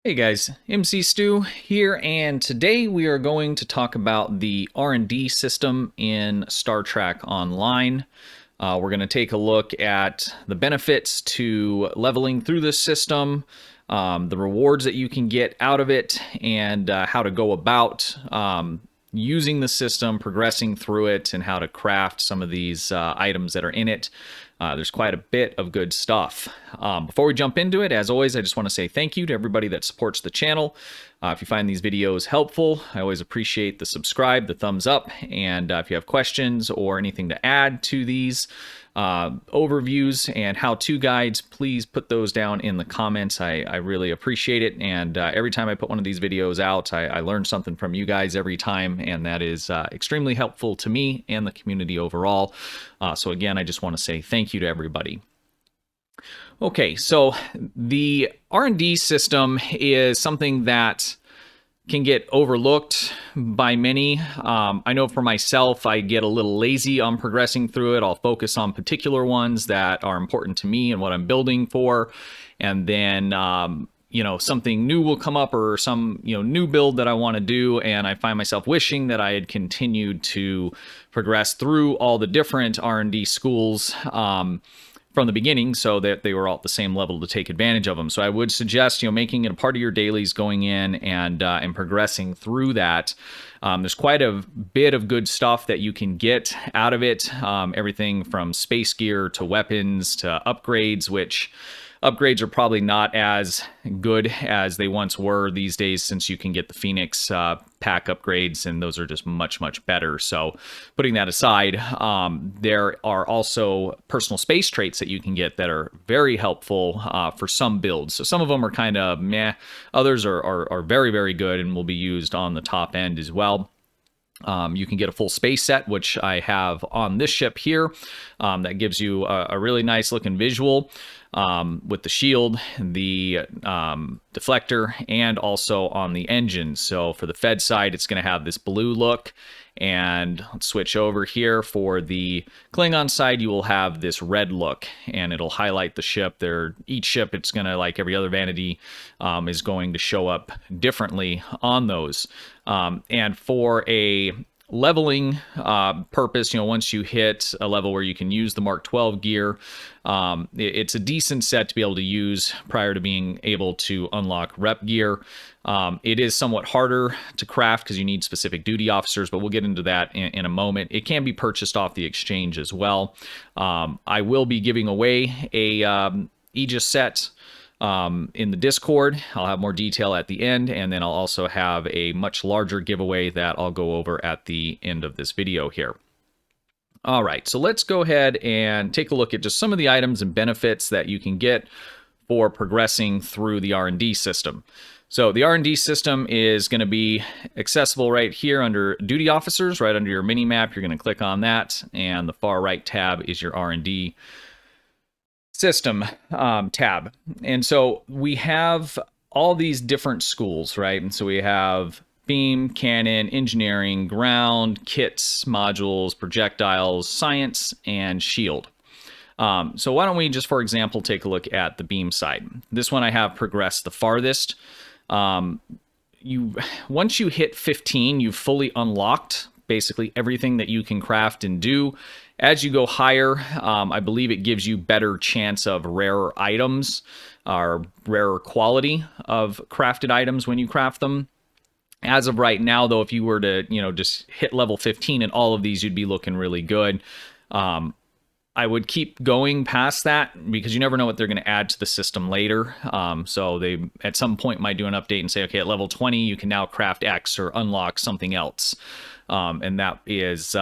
Hey guys, MC Stu here, and today we are going to talk about the R&D system in Star Trek Online. We're going to take a look at the benefits to leveling through this system, the rewards that you can get out of it, and how to go about using the system, progressing through it, and how to craft some of these items that are in it. There's quite a bit of good stuff. Before we jump into it, as always, I just want to say thank you to everybody that supports the channel. If you find these videos helpful, I always appreciate the subscribe, the thumbs up, and if you have questions or anything to add to these overviews and how-to guides, please put those down in the comments. I really appreciate it, and every time I put one of these videos out, I learn something from you guys every time, and that is extremely helpful to me and the community overall. So again, I just want to say thank you to everybody. Okay, so the R&D system is something that can get overlooked by many. I know for myself, I get a little lazy on progressing through it. I'll focus on particular ones that are important to me and what I'm building for. And then, something new will come up or some, new build that I want to do. And I find myself wishing that I had continued to progress through all the different R&D schools, from the beginning, so that they were all at the same level to take advantage of them. So I would suggest, making it a part of your dailies, going in and progressing through that. There's quite a bit of good stuff that you can get out of it. Everything from space gear to weapons to upgrades, which upgrades are probably not as good as they once were these days, since you can get the Phoenix pack upgrades, and those are just much better. So putting that aside, there are also personal space traits that you can get that are very helpful for some builds. So some of them are kind of meh, others are very good and will be used on the top end as well. You can get a full space set, which I have on this ship here. That gives you a really nice looking visual with the shield, the deflector, and also on the engine. So for the Fed side, it's going to have this blue look. And let's switch over here. For the Klingon side, you will have this red look, and it'll highlight the ship. Each ship, it's going to, like every other vanity, is going to show up differently on those. And for a leveling purpose, once you hit a level where you can use the Mark 12 gear, it's a decent set to be able to use prior to being able to unlock rep gear. It is somewhat harder to craft because you need specific duty officers, but we'll get into that in a moment. It can be purchased off the exchange as well. I will be giving away a Aegis set in the Discord. I'll have more detail at the end, and then I'll also have a much larger giveaway that I'll go over at the end of this video here. All right, so let's go ahead and take a look at just some of the items and benefits that you can get for progressing through the R&D system. So the R&D system is going to be accessible right here under Duty Officers, right under your mini map. You're going to click on that, and the far right tab is your R&D system tab. And so we have all these different schools, right? And so we have beam, cannon, engineering, ground, kits, modules, projectiles, science, and shield. So why don't we just, for example, take a look at the beam side. This one I have progressed the farthest. Once you hit 15, you've fully unlocked basically everything that you can craft and do. As you go higher, I believe it gives you better chance of rarer items, or rarer quality of crafted items when you craft them. As of right now, though, if you were to, just hit level 15 in all of these, you'd be looking really good. I would keep going past that because you never know what they're going to add to the system later. So they, at some point, might do an update and say, okay, at level 20, you can now craft X or unlock something else. And that is,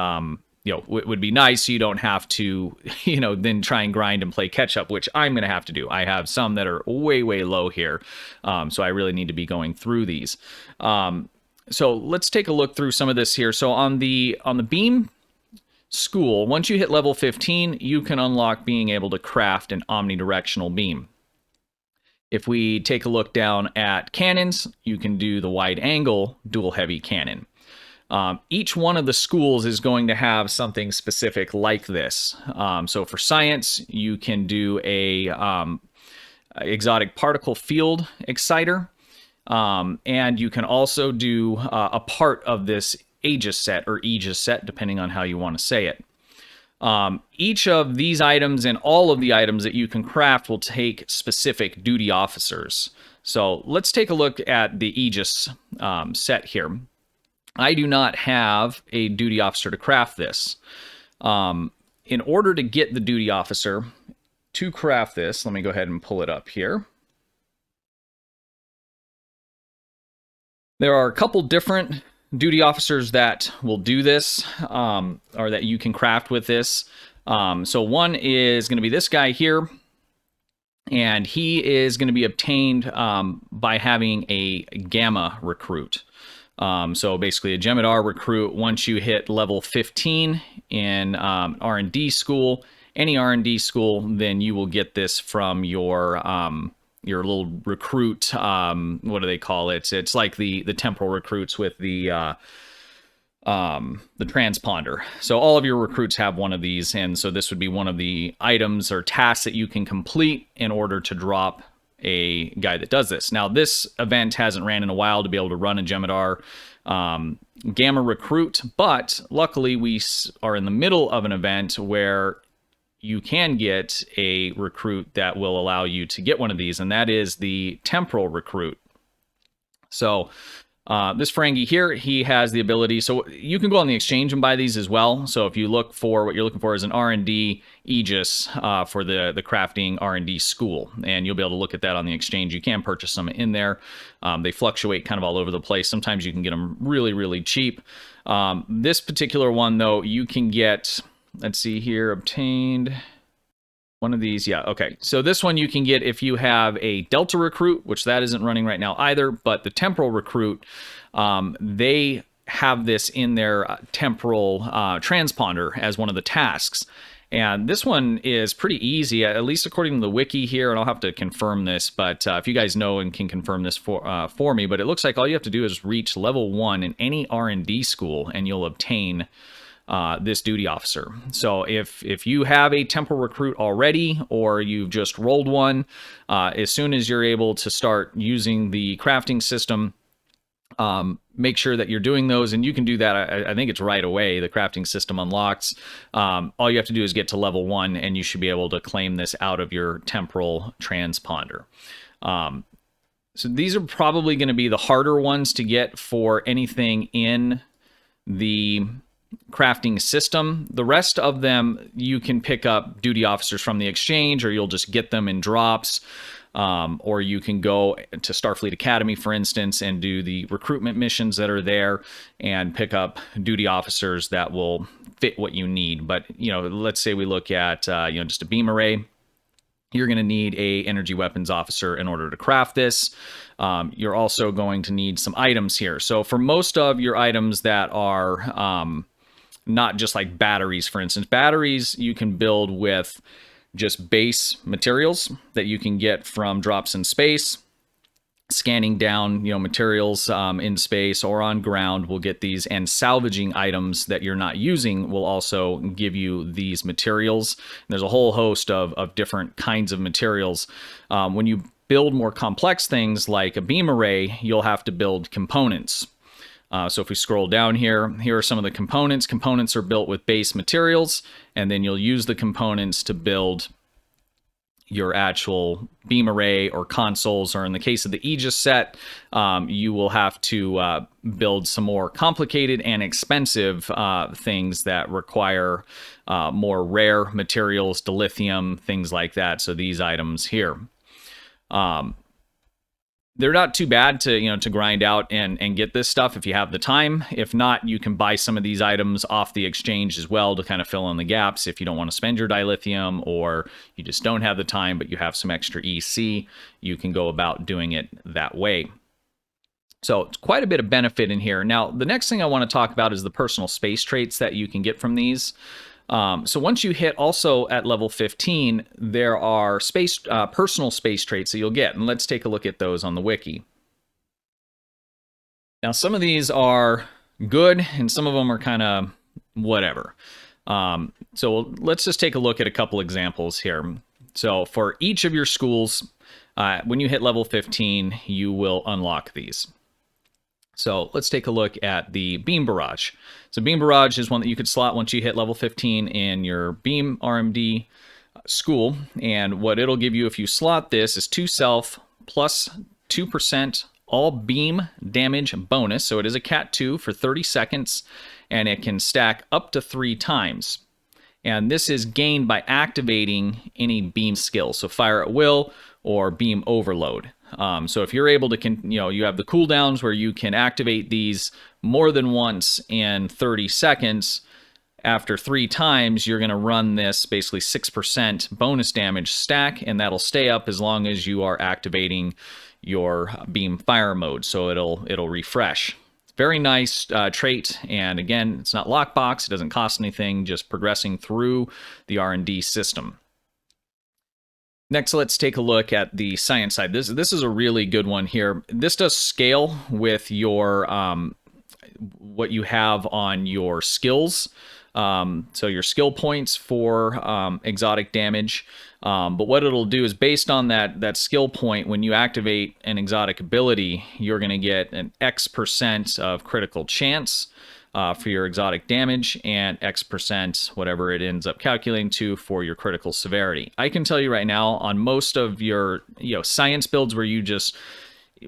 would be nice so you don't have to, then try and grind and play catch up, which I'm going to have to do. I have some that are way low here. So I really need to be going through these. So let's take a look through some of this here. So on the beam school, once you hit level 15, you can unlock being able to craft an omnidirectional beam. If we take a look down at cannons, you can do the wide angle dual heavy cannon. Each one of the schools is going to have something specific like this. So for science, you can do a exotic particle field exciter. And you can also do a part of this Aegis set or Aegis set, depending on how you want to say it. Each of these items and all of the items that you can craft will take specific duty officers. So let's take a look at the Aegis set here. I do not have a duty officer to craft this. In order to get the duty officer to craft this, let me go ahead and pull it up here. There are a couple different duty officers that will do this, or that you can craft with this. So one is going to be this guy here, and he is going to be obtained by having a Gamma recruit. So basically a Gemidar recruit, once you hit level 15 in R&D school, any R&D school, then you will get this from your little recruit, what do they call it? It's like the temporal recruits with the transponder. So all of your recruits have one of these, and so this would be one of the items or tasks that you can complete in order to drop a guy that does this. Now, this event hasn't ran in a while to be able to run a Gemidar Gamma recruit, but luckily we are in the middle of an event where you can get a recruit that will allow you to get one of these, and that is the temporal recruit. So this Ferengi here, he has the ability, so you can go on the exchange and buy these as well. So if you look for, what you're looking for is an R&D Aegis for the crafting R&D school, and you'll be able to look at that on the exchange. You can purchase them in there. They fluctuate kind of all over the place. Sometimes you can get them really, really cheap. This particular one, though, you can get, let's see here, obtained one of these. Yeah, okay. So this one you can get if you have a Delta recruit, which that isn't running right now either, but the temporal recruit, they have this in their temporal transponder as one of the tasks. And this one is pretty easy, at least according to the wiki here, and I'll have to confirm this, but if you guys know and can confirm this for me, but it looks like all you have to do is reach level 1 in any R&D school, and you'll obtain this duty officer. So if you have a temporal recruit already, or you've just rolled one, as soon as you're able to start using the crafting system, make sure that you're doing those, and you can do that. I think it's right away. The crafting system unlocks. All you have to do is get to level 1, and you should be able to claim this out of your temporal transponder. So these are probably going to be the harder ones to get for anything in the crafting system. The rest of them, you can pick up duty officers from the exchange, or you'll just get them in drops. Or you can go to Starfleet Academy, for instance, and do the recruitment missions that are there and pick up duty officers that will fit what you need. But, you know, let's say we look at, just a beam array. You're going to need a energy weapons officer in order to craft this. You're also going to need some items here. So for most of your items that are not just like batteries, for instance, batteries you can build with just base materials that you can get from drops in space. Scanning down, materials in space or on ground will get these, and salvaging items that you're not using will also give you these materials. And there's a whole host of different kinds of materials. When you build more complex things like a beam array, you'll have to build components. So if we scroll down here are some of the components. Components are built with base materials, and then you'll use the components to build your actual beam array or consoles, or in the case of the Aegis set, you will have to build some more complicated and expensive things that require more rare materials, dilithium, things like that. So these items here. They're not too bad to grind out and get this stuff if you have the time. If not, you can buy some of these items off the exchange as well to kind of fill in the gaps if you don't want to spend your dilithium, or you just don't have the time but you have some extra EC. You can go about doing it that way. So it's quite a bit of benefit in here. Now, the next thing I want to talk about is the personal space traits that you can get from these. So once you hit also at level 15, there are personal space traits that you'll get. And let's take a look at those on the wiki. Now, some of these are good and some of them are kind of whatever. So let's just take a look at a couple examples here. So for each of your schools, When you hit level 15, you will unlock these. So let's take a look at the Beam Barrage. So Beam Barrage is one that you could slot once you hit level 15 in your Beam RMD school. And what it'll give you if you slot this is 2 self plus 2% all beam damage bonus. So it is a Cat 2 for 30 seconds, and it can stack up to 3 times. And this is gained by activating any beam skill. So Fire at Will or Beam Overload. So if you're able to, you have the cooldowns where you can activate these more than once in 30 seconds. After 3 times, you're going to run this basically 6% bonus damage stack, and that'll stay up as long as you are activating your beam fire mode. So it'll refresh. Very nice trait, and again, it's not lockbox. It doesn't cost anything. Just progressing through the R&D system. Next, let's take a look at the science side. This is a really good one here. This does scale with your what you have on your skills. So your skill points for exotic damage. But what it'll do is based on that skill point, when you activate an exotic ability, you're going to get an X% of critical chance for your exotic damage, and X%, whatever it ends up calculating to, for your critical severity. I can tell you right now, on most of your science builds where you just,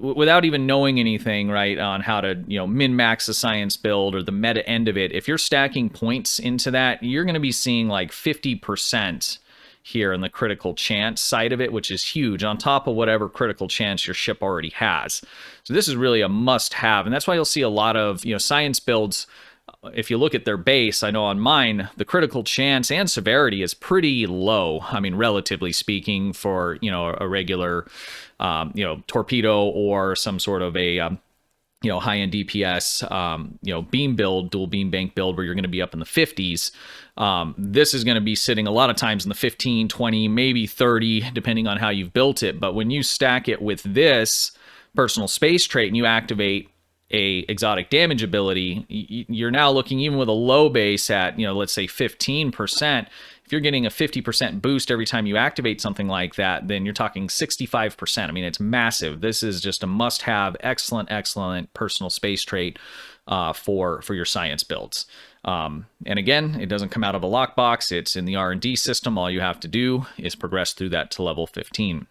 without even knowing anything, right, on how to min-max a science build or the meta end of it, if you're stacking points into that, you're going to be seeing like 50% here in the critical chance side of it, which is huge, on top of whatever critical chance your ship already has. So this is really a must-have, and that's why you'll see a lot of science builds. If you look at their base, I know on mine, the critical chance and severity is pretty low. I mean, relatively speaking, for a regular torpedo or some sort of a high-end DPS beam build, dual beam bank build, where you're going to be up in the 50s. This is going to be sitting a lot of times in the 15, 20, maybe 30, depending on how you've built it. But when you stack it with this personal space trait and you activate a exotic damage ability, you're now looking, even with a low base at let's say 15%, if you're getting a 50% boost every time you activate something like that, then you're talking 65%. I mean, it's massive. This is just a must-have, excellent personal space trait for your science builds. And again, it doesn't come out of a lockbox. It's in the R&D system. All you have to do is progress through that to level 15.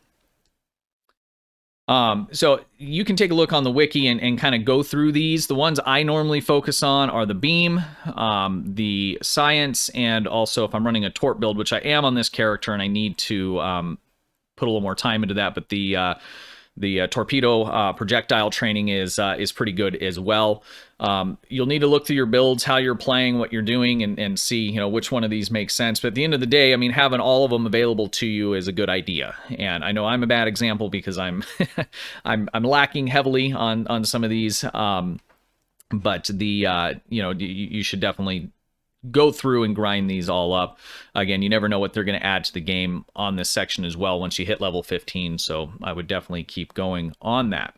So you can take a look on the wiki and kind of go through these. The ones I normally focus on are the beam, the science, and also if I'm running a Torp build, which I am on this character, and I need to put a little more time into that, but the torpedo projectile training is pretty good as well. You'll need to look through your builds, how you're playing, what you're doing, and see which one of these makes sense. But at the end of the day, I mean, having all of them available to you is a good idea. And I know I'm a bad example because I'm I'm lacking heavily on some of these. But the you should definitely go through and grind these all up. Again, you never know what they're going to add to the game on this section as well once you hit level 15, so I would definitely keep going on that.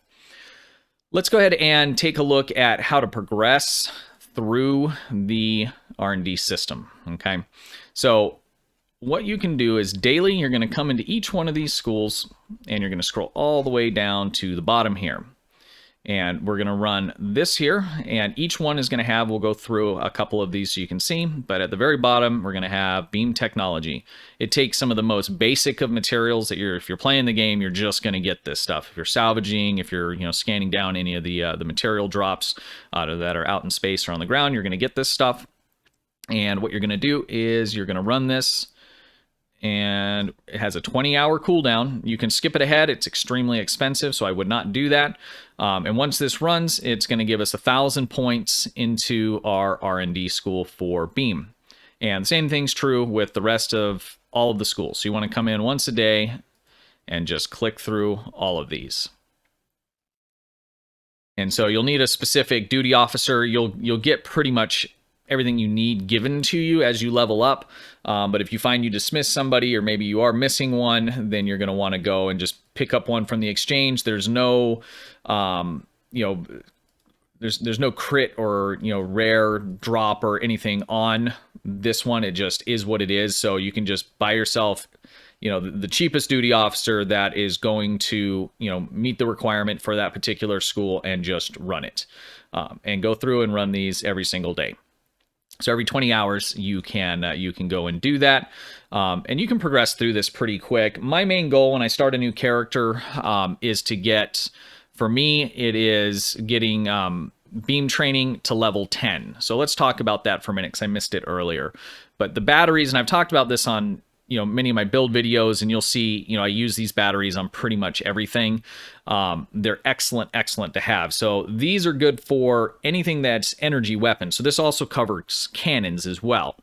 Let's go ahead and take a look at how to progress through the R&D system, okay? So what you can do is daily, you're going to come into each one of these schools, and you're going to scroll all the way down to the bottom here. And we're going to run this here, and each one is going to have, we'll go through a couple of these so you can see, but at the very bottom, we're going to have beam technology. It takes some of the most basic of materials that if you're playing the game, you're just going to get this stuff. If you're salvaging, if you're scanning down any of the material drops that are out in space or on the ground, you're going to get this stuff. And what you're going to do is you're going to run this, and it has a 20-hour cooldown. You can skip it ahead. It's extremely expensive, so I would not do that. And once this runs, it's going to give us 1,000 points into our R&D school for beam. And the same thing's true with the rest of all of the schools. So you want to come in once a day and just click through all of these. And so you'll need a specific duty officer. You'll get pretty much everything you need given to you as you level up. But if you find you dismiss somebody, or maybe you are missing one, then you're going to want to go and just pick up one from the exchange. There's no, there's no crit or, rare drop or anything on this one. It just is what it is. So you can just buy yourself the cheapest duty officer that is going to, meet the requirement for that particular school and just run it, and go through and run these every single day. So every 20 hours, you can go and do that, and you can progress through this pretty quick. My main goal when I start a new character is to get, for me, it is getting beam training to level 10. So let's talk about that for a minute because I missed it earlier. But the batteries, and I've talked about this on many of my build videos, and you'll see, I use these batteries on pretty much everything. They're excellent to have. So these are good for anything that's energy weapons. So this also covers cannons as well.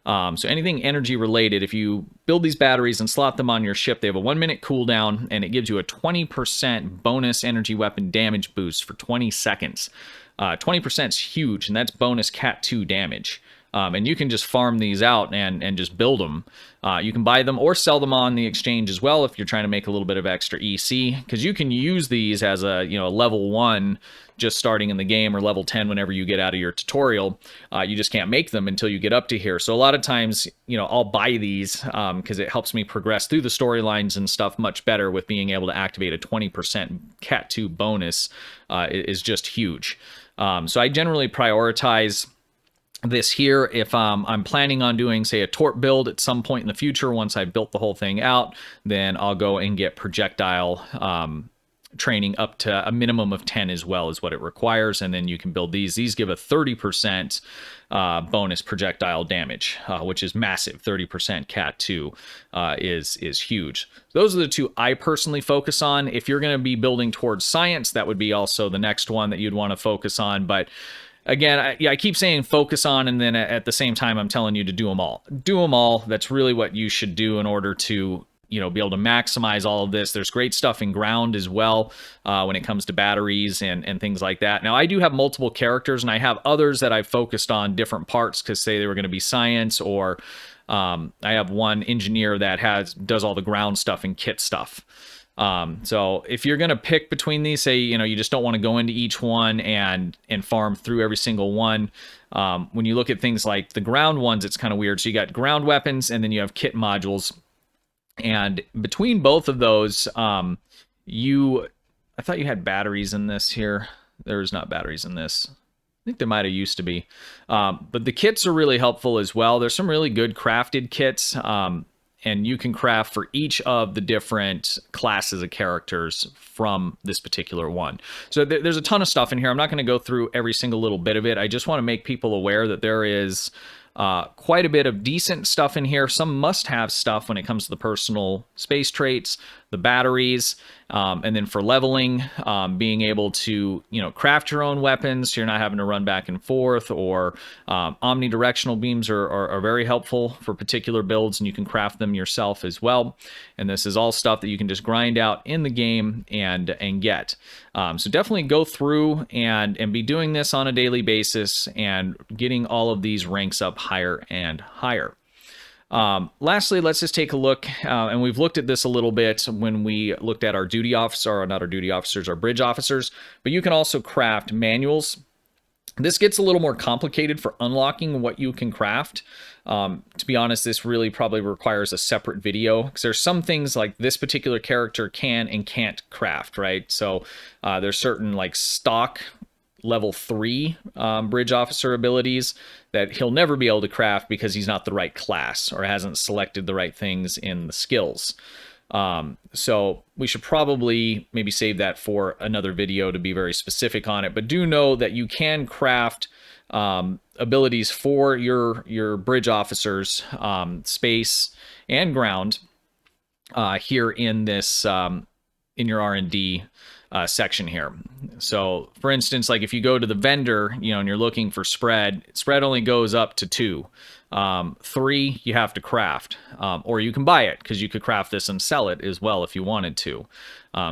So anything energy related, if you build these batteries and slot them on your ship, they have a 1-minute cooldown, and it gives you a 20% bonus energy weapon damage boost for 20 seconds. 20% is huge, and that's bonus Cat 2 damage. And you can just farm these out and just build them. You can buy them or sell them on the exchange as well if you're trying to make a little bit of extra EC, because you can use these as a level 1 just starting in the game, or level 10 whenever you get out of your tutorial. You just can't make them until you get up to here. So a lot of times, I'll buy these because it helps me progress through the storylines and stuff much better. With being able to activate a 20% Cat 2 bonus is just huge. So I generally prioritize this here if I'm planning on doing, say, a Torp build at some point in the future. Once I've built the whole thing out, then I'll go and get projectile training up to a minimum of 10 as well is what it requires, and then you can build these. These give a 30% bonus projectile damage, which is massive. 30% Cat 2 is huge. Those are the two I personally focus on. If you're going to be building towards science, that would be also the next one that you'd want to focus on. But again, I keep saying focus on, and then at the same time, I'm telling you to do them all. Do them all. That's really what you should do in order to, be able to maximize all of this. There's great stuff in ground as well when it comes to batteries and things like that. Now, I do have multiple characters, and I have others that I've focused on different parts because, say, they were going to be science, or I have one engineer that does all the ground stuff and kit stuff. So if you're going to pick between these, say, you just don't want to go into each one and farm through every single one. When you look at things like the ground ones, it's kind of weird. So you got ground weapons, and then you have kit modules. And between both of those, I thought you had batteries in this here. There's not batteries in this. I think there might have used to be. But the kits are really helpful as well. There's some really good crafted kits. And you can craft for each of the different classes of characters from this particular one. So there's a ton of stuff in here. I'm not going to go through every single little bit of it. I just want to make people aware that there is quite a bit of decent stuff in here. Some must-have stuff when it comes to the personal space traits, the batteries, and then for leveling, being able to craft your own weapons so you're not having to run back and forth, or omnidirectional beams are very helpful for particular builds, and you can craft them yourself as well. And this is all stuff that you can just grind out in the game and get. So definitely go through and be doing this on a daily basis and getting all of these ranks up higher and higher. Lastly, let's just take a look, and we've looked at this a little bit when we looked at our duty officer, or not our duty officers, our bridge officers, but you can also craft manuals. This gets a little more complicated for unlocking what you can craft. To be honest, this really probably requires a separate video, because there's some things like this particular character can and can't craft, right? So there's certain like stock level 3 bridge officer abilities that he'll never be able to craft because he's not the right class or hasn't selected the right things in the skills. So we should probably maybe save that for another video to be very specific on it. But do know that you can craft abilities for your bridge officers, space and ground, here in this in your R&D section here. So for instance, like if you go to the vendor, and you're looking for spread only goes up to 2. 3 you have to craft, or you can buy it, because you could craft this and sell it as well if you wanted to.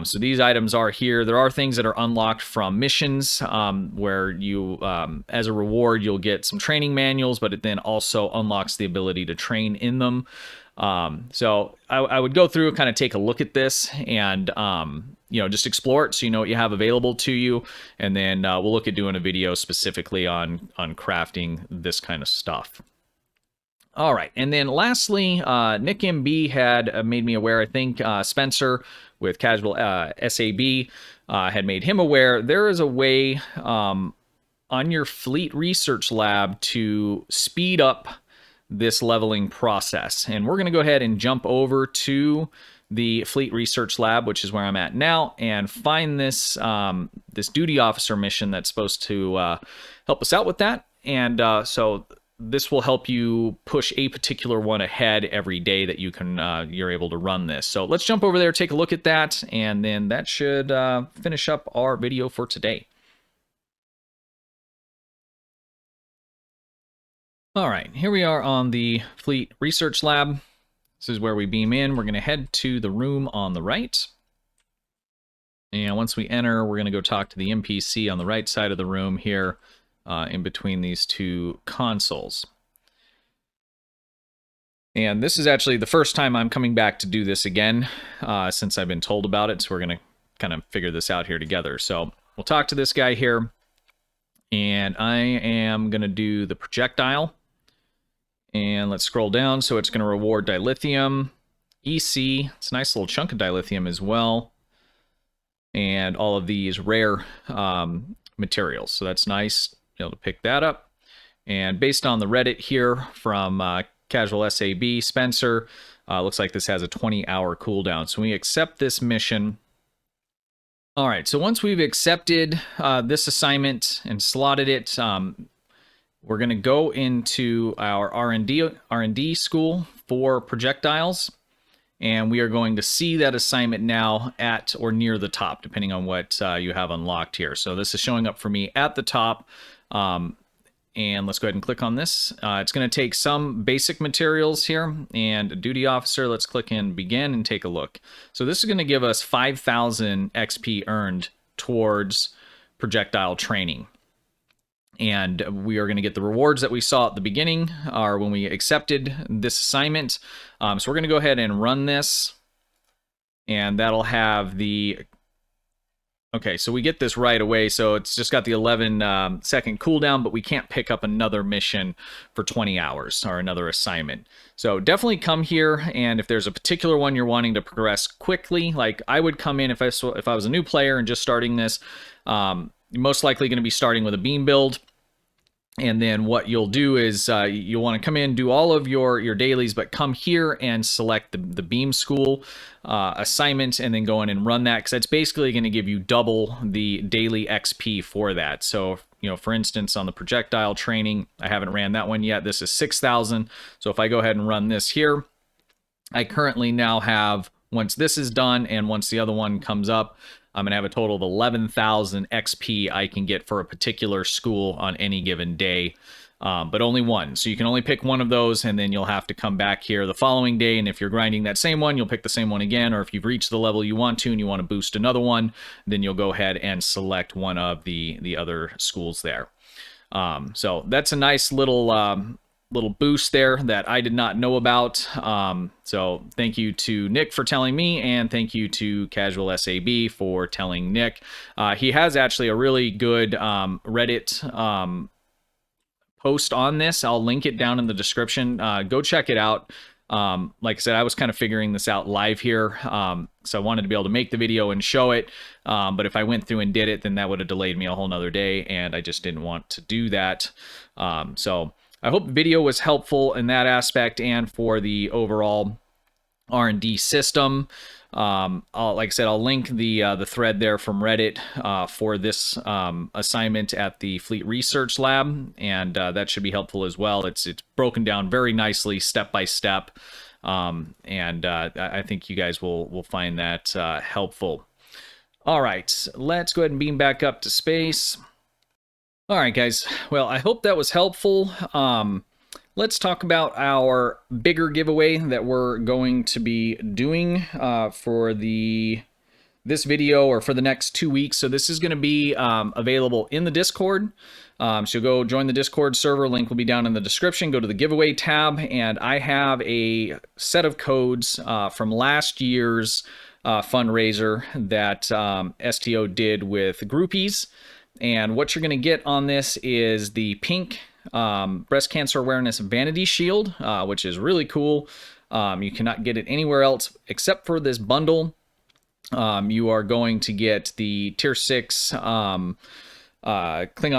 So these items are here. There are things that are unlocked from missions, where you, as a reward, you'll get some training manuals, but it then also unlocks the ability to train in them. So I would go through and kind of take a look at this and, just explore it so you know what you have available to you. And then we'll look at doing a video specifically on crafting this kind of stuff. All right, and then lastly, Nick MB had made me aware. I think Spencer with CasualSAB had made him aware. There is a way on your Fleet Research Lab to speed up this leveling process, and we're going to go ahead and jump over to the Fleet Research Lab, which is where I'm at now, and find this this duty officer mission that's supposed to help us out with that. And so this will help you push a particular one ahead every day that you can you're able to run this. So let's jump over there, take a look at that, and then that should finish up our video for today. All right, here we are on the Fleet Research Lab. This is where we beam in. We're going to head to the room on the right. And once we enter, we're going to go talk to the NPC on the right side of the room here, in between these two consoles. And this is actually the first time I'm coming back to do this again, since I've been told about it. So we're going to kind of figure this out here together. So we'll talk to this guy here. And I am going to do the projectile. And let's scroll down. So it's going to reward dilithium, EC. It's a nice little chunk of dilithium as well. And all of these rare materials. So that's nice, be able to pick that up. And based on the Reddit here from CasualSAB, Spencer, looks like this has a 20-hour cooldown. So we accept this mission. All right, so once we've accepted this assignment and slotted it, we're going to go into our R&D school for projectiles, and we are going to see that assignment now at or near the top, depending on what you have unlocked here. So this is showing up for me at the top, and let's go ahead and click on this. It's going to take some basic materials here, and a duty officer. Let's click in begin and take a look. So this is going to give us 5,000 XP earned towards projectile training. And we are going to get the rewards that we saw at the beginning, or when we accepted this assignment. So we're going to go ahead and run this, and that'll have the... Okay, so we get this right away, so it's just got the 11-second cooldown, but we can't pick up another mission for 20 hours, or another assignment. So definitely come here, and if there's a particular one you're wanting to progress quickly, like I would come in if I was a new player and just starting this, most likely going to be starting with a beam build. And then what you'll do is you'll want to come in, do all of your dailies, but come here and select the beam school assignment, and then go in and run that, because that's basically going to give you double the daily XP for that. So, you know, for instance, on the projectile training, I haven't ran that one yet. This is 6,000. So if I go ahead and run this here, I currently now have, once this is done and once the other one comes up, I'm going to have a total of 11,000 XP I can get for a particular school on any given day, but only one. So you can only pick one of those, and then you'll have to come back here the following day, and if you're grinding that same one, you'll pick the same one again, or if you've reached the level you want to and you want to boost another one, then you'll go ahead and select one of the other schools there. So that's a nice little boost there that I did not know about. So thank you to Nick for telling me, and thank you to CasualSAB for telling Nick. He has actually a really good Reddit post on this. I'll link it down in the description. Go check it out. Like I said, I was kind of figuring this out live here, so I wanted to be able to make the video and show it, but if I went through and did it, then that would have delayed me a whole nother day, and I just didn't want to do that. So I hope the video was helpful in that aspect and for the overall R&D system. Like I said, I'll link the thread there from Reddit for this assignment at the Fleet Research Lab, and that should be helpful as well. It's broken down very nicely, step by step, and I think you guys will find that helpful. All right, let's go ahead and beam back up to space. All right, guys. Well, I hope that was helpful. Let's talk about our bigger giveaway that we're going to be doing for this video, or for the next 2 weeks. So this is going to be available in the Discord. So go join the Discord server. Link will be down in the description. Go to the giveaway tab, and I have a set of codes from last year's fundraiser that STO did with groupies. And what you're going to get on this is the pink breast cancer awareness vanity shield, which is really cool. You cannot get it anywhere else except for this bundle. You are going to get the tier 6 Klingon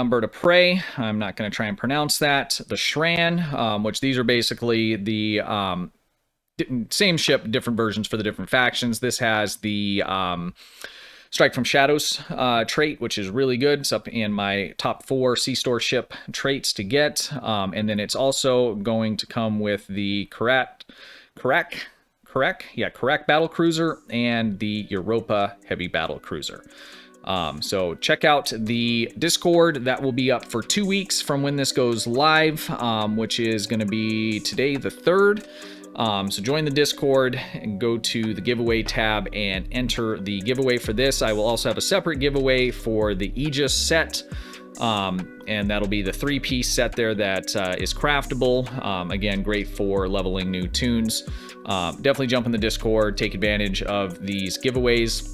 bird of prey. I'm not going to try and pronounce that. The Shran, which these are basically the same ship, different versions for the different factions. This has the Strike from Shadows trait, which is really good. It's up in my top 4 C-Store ship traits to get. And then it's also going to come with the Karak battle cruiser and the Europa heavy battle cruiser. So check out the Discord. That will be up for 2 weeks from when this goes live, which is going to be today, the 3rd. So join the Discord and go to the giveaway tab and enter the giveaway for this. I will also have a separate giveaway for the Aegis set. And that'll be the 3-piece set there that is craftable. Again, great for leveling new tunes. Definitely jump in the Discord, take advantage of these giveaways.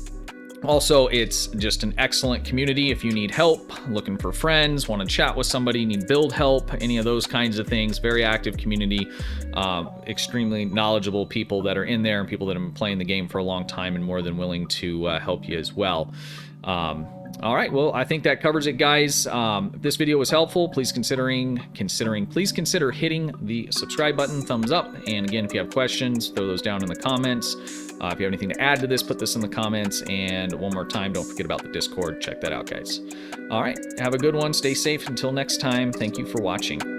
Also, it's just an excellent community if you need help, looking for friends, want to chat with somebody, need build help, any of those kinds of things. Very active community, extremely knowledgeable people that are in there and people that have been playing the game for a long time and more than willing to help you as well. All right, well, I think that covers it, guys. If this video was helpful, please consider hitting the subscribe button, thumbs up. And again, if you have questions, throw those down in the comments. If you have anything to add to this, put this in the comments. And one more time, don't forget about the Discord. Check that out, guys. All right, have a good one. Stay safe until next time. Thank you for watching.